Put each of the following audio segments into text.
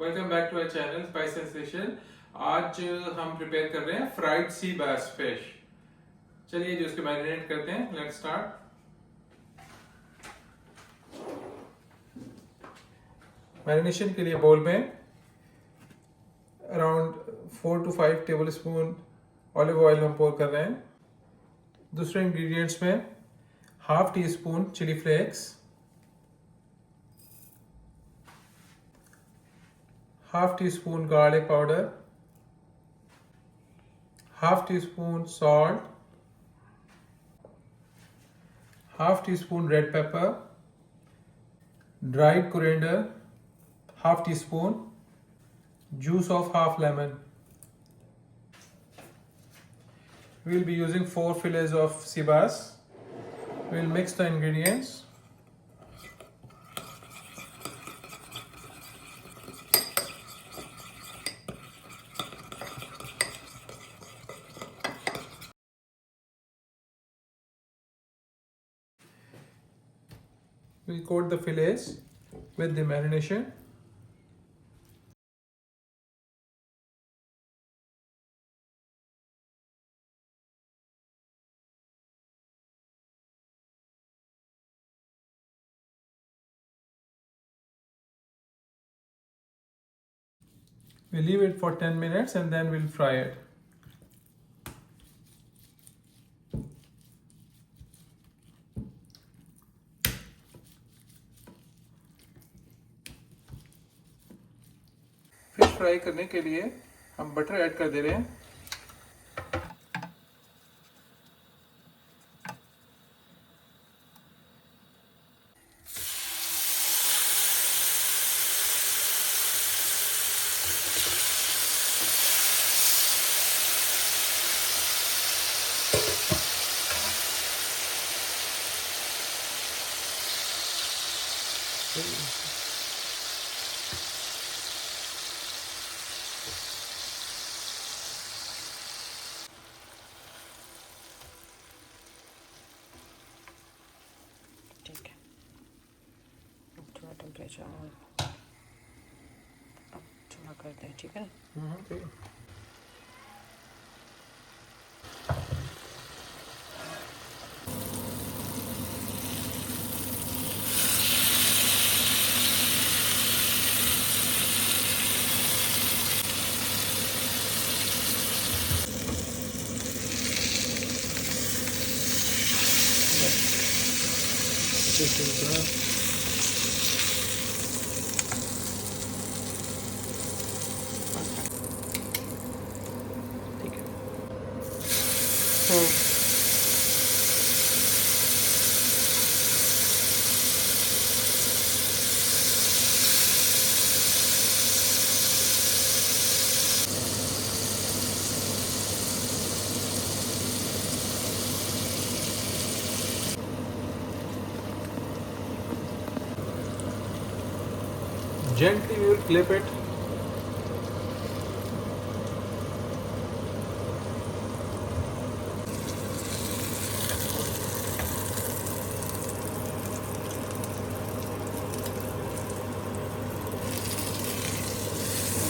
Welcome back to our channel spice sensation. आज हम prepare कर रहे हैं फ्राइड सी बास फिश। चलिए जो उसके मैरिनेट करते हैं। Let's start. मैरिनेशन के लिए बोल में around 4 to 5 tablespoon olive oil हम पोर कर रहे हैं। दूसरे इंग्रेडिएंट्स में half teaspoon chilli flakes, half teaspoon garlic powder, half teaspoon salt, half teaspoon red pepper, dried coriander, half teaspoon, juice of half lemon. We will be using 4 fillets of sea bass. We will mix the ingredients. We'll coat the fillets with the marination. We'll leave it for 10 minutes and then we'll fry it. Fish fry करने के लिए हम butter add कर दे रहे हैं। ठीक है, अब थोड़ा टेम्परेचर और अब थोड़ा करते हैं। ठीक है, ठीक है। ठीक है। Gently we will clip it.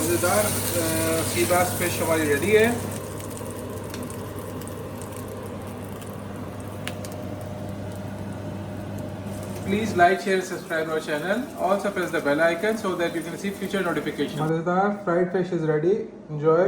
मज़ेदार सी बास फिश हमारी रेडी है। Please like, share, subscribe our channel. Also press the bell icon so that you can see future notifications. Mazedaar fried fish is ready. Enjoy.